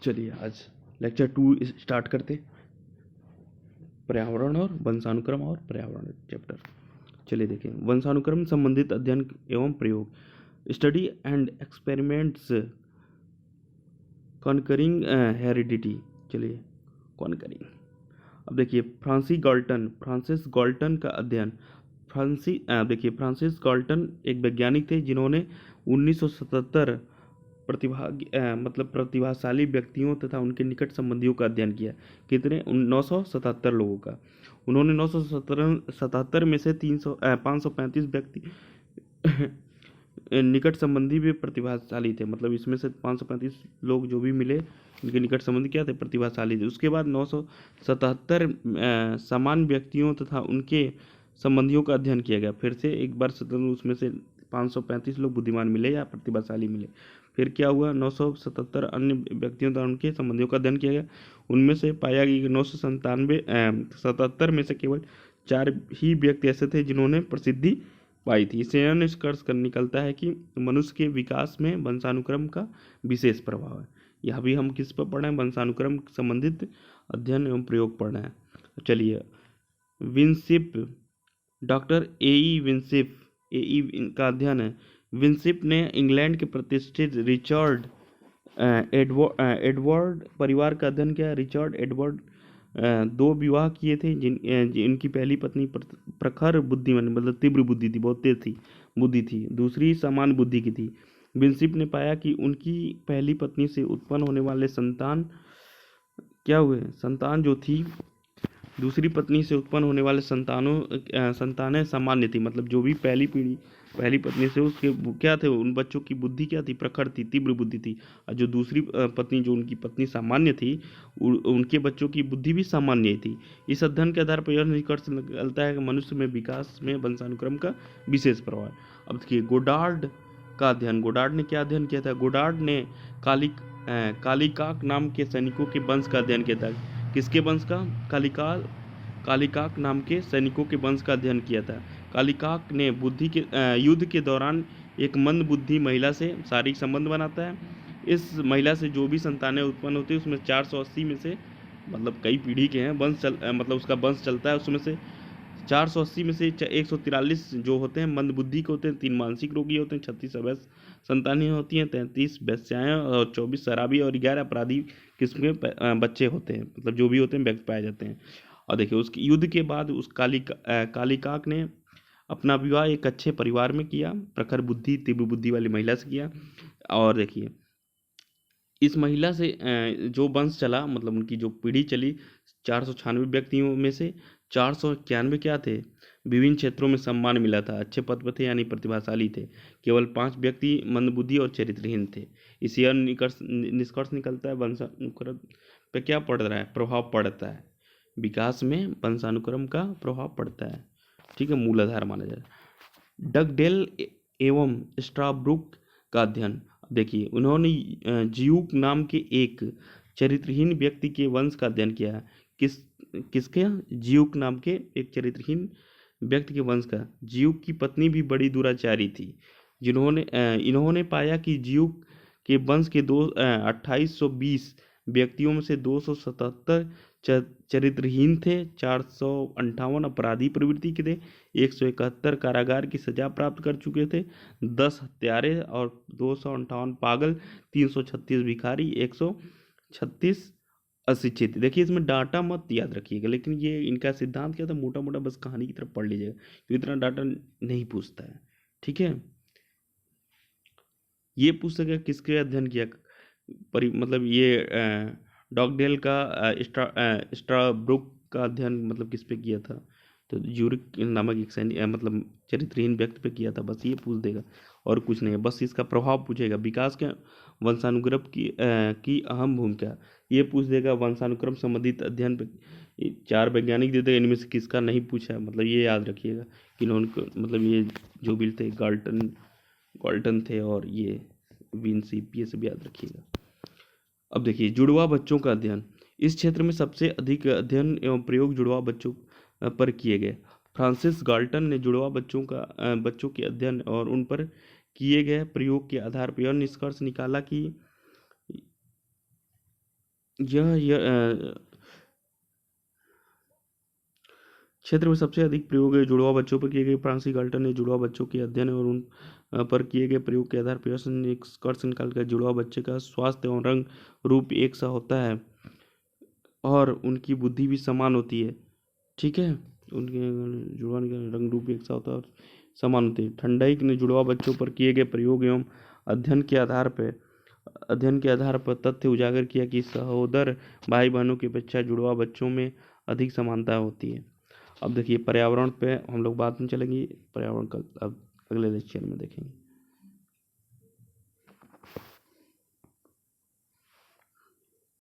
चलिए आज lecture 2 start करते, पर्यावरण और वंशानुक्रम और पर्यावरण चैप्टर। चलिए देखें, वंशानुक्रम संबंधित अध्ययन एवं प्रयोग, study and experiments conquering heredity. चलिए कॉन्करिंग, अब देखिए फ्रांसिस गाल्टन का अध्ययन। फ्रांसिस गाल्टन एक वैज्ञानिक थे जिन्होंने 1977 प्रतिभाशाली व्यक्तियों तथा उनके निकट संबंधियों का अध्ययन किया। कितने? 977 लोगों का। उन्होंने 977 में से 535 व्यक्ति निकट संबंधी भी प्रतिभाशाली थे, मतलब इसमें से 535 लोग जो भी मिले उनके निकट संबंधी क्या थे? प्रतिभाशाली थे। उसके बाद 977 समान व्यक्तियों तथा उनके संबंधियों का अध्ययन किया गया। फिर से एक बार उसमें से 535 लोग बुद्धिमान मिले या प्रतिभाशाली मिले। फिर क्या हुआ? 977 अन्य व्यक्तियों तथा उनके संबंधियों का अध्ययन किया गया। उनमें से पाया गया कि 977 में से केवल 4 ही व्यक्ति ऐसे थे जिन्होंने प्रसिद्धि पाई थी। इससे यह निष्कर्ष कर निकलता है कि मनुष्य के विकास में वंशानुक्रम का विशेष प्रभाव है। यह भी हम किस पर पढ़ रहे हैं? वंशानुक्रम संबंधित अध्ययन एवं प्रयोग पढ़ रहे हैं। चलिए, विंसिप, डॉक्टर ए विंसिप का अध्ययन है। विंसिप ने इंग्लैंड के प्रतिष्ठित रिचर्ड एडवर्ड परिवार का अध्ययन किया। रिचर्ड एडवर्ड 2 विवाह किए थे, जिनकी पहली पत्नी प्रखर बुद्धिमान, मतलब तीव्र बुद्धि थी, बहुत तेज थी बुद्धि थी, दूसरी समान बुद्धि की थी। विंसिप ने पाया कि उनकी पहली पत्नी से उत्पन्न होने वाले संतान क्या हुए? संतान जो थी दूसरी पत्नी से उत्पन्न होने वाले संतानें सामान्य थी, मतलब जो भी पहली पत्नी से उसके क्या थे? उन बच्चों की बुद्धि क्या थी? प्रखर थी, तीव्र बुद्धि थी। और जो दूसरी पत्नी, जो उनकी पत्नी सामान्य थी, उनके बच्चों की बुद्धि भी सामान्य ही थी। इस अध्ययन के आधार पर यह निष्कर्ष निकलता है कि मनुष्य में विकास में वंशानुक्रम का विशेष प्रभाव है। अब देखिए, गोडार्ड का अध्ययन। गोडार्ड ने क्या अध्ययन किया था? गोडार्ड ने कालिकाक नाम के सैनिकों के वंश का अध्ययन किया था। किसके वंश का? कालिकाक नाम के सैनिकों के वंश का अध्ययन किया था। कालिकाक ने युद्ध के दौरान एक मंद बुद्धि महिला से शारीरिक संबंध बनाता है। इस महिला से जो भी संतानें उत्पन्न होती है उसमें 480 में से, मतलब कई पीढ़ी के हैं मतलब उसका वंश चलता है, उसमें से 480 में से 143 जो होते हैं मंद बुद्धि के होते हैं, 3 मानसिक रोगी होते हैं, 36 अवैध संतानें होती हैं, 33 वेश्याएं और 24 शराबी और 11 अपराधी किस्म के बच्चे होते हैं, मतलब जो भी होते हैं व्यक्ति पाए जाते हैं। और देखिए, उसके युद्ध के बाद उस कालिकाक ने अपना विवाह एक अच्छे परिवार में किया, प्रखर बुद्धि तीव्र बुद्धि वाली महिला से किया। और देखिए, इस महिला से जो वंश चला, मतलब उनकी जो पीढ़ी चली, 496 व्यक्तियों में से 491 क्या थे? विभिन्न क्षेत्रों में सम्मान मिला था, अच्छे पद पर थे, यानी प्रतिभाशाली थे। केवल 5 व्यक्ति मंदबुद्धि और चरित्रहीन थे। इसी यह निष्कर्ष निकलता है वंशानुक्रम पे क्या पड़ रहा है? प्रभाव पड़ता है, विकास में वंशानुक्रम का प्रभाव पड़ता है। ठीक है, मूलाधार माना जाए। डगडेल एवं स्ट्राब्रुक का अध्ययन। देखिए, उन्होंने जियूक नाम के एक चरित्रहीन व्यक्ति के वंश का अध्ययन किया है। किसके? जियूक नाम के एक चरित्रहीन व्यक्ति के वंश का। जियूक की पत्नी भी बड़ी दुराचारी थी, इन्होंने पाया कि जियूक के वंश के 2820 व्यक्तियों में से 277 चरित्रहीन थे, 458 अपराधी प्रवृत्ति के थे, 171 कारागार की सजा प्राप्त कर चुके थे, 10 हत्यारे और 258 पागल, 336 भिखारी, 136 अशिक्षित। देखिए, इसमें डाटा मत याद रखिएगा, लेकिन ये इनका सिद्धांत क्या था? मोटा मोटा बस कहानी की तरफ पढ़ लीजिएगा, तो इतना डाटा नहीं पूछता है। ठीक है, ये पूछ सके किसके अध्ययन किया, मतलब ये डॉगडेल का स्ट्राब्रुक का अध्ययन मतलब किस पे किया था? तो यूरिक नामक एक मतलब चरित्रहीन व्यक्ति पे किया था। बस ये पूछ देगा और कुछ नहीं है, बस इसका प्रभाव पूछेगा। विकास के वंशानुक्रम की अहम भूमिका ये पूछ देगा। वंशानुक्रम संबंधित अध्ययन पे 4 वैज्ञानिक दे देगा, इनमें से किसका नहीं पूछा है, मतलब ये याद रखिएगा कि इन्होंने, मतलब ये जो भी थे गाल्टन थे और ये विंसिप, ये सब याद रखिएगा। अब देखिए, जुड़वा बच्चों का अध्ययन। इस क्षेत्र में सबसे अधिक अध्ययन एवं प्रयोग जुड़वा बच्चों पर किए गए। फ्रांसिस गाल्टन ने जुड़वा बच्चों के अध्ययन और उन पर किए गए प्रयोग के आधार पर यह निष्कर्ष निकाला कि यह क्षेत्र में सबसे अधिक प्रयोग जुड़वा बच्चों पर किए गए। फ्रांसिस गाल्टन ने जुड़वा बच्चों के अध्ययन और उन पर किए गए प्रयोग के आधार पर यह निष्कर्ष निकाल कर जुड़वा बच्चे का स्वास्थ्य और रंग रूप एक सा होता है और उनकी बुद्धि भी समान होती है। ठीक है, उनके जुड़वा का रंग रूप एक सा होता है और समान होती है। थर्नडाइक ने जुड़वा बच्चों पर किए गए प्रयोग एवं अध्ययन के आधार पर तथ्य उजागर किया कि सहोदर भाई बहनों की अपेक्षा जुड़वा बच्चों में अधिक समानता होती है। अब देखिए पर्यावरण पे हम लोग बाद में चलेंगे, पर्यावरण का अब अगले लेक्चर में देखेंगे।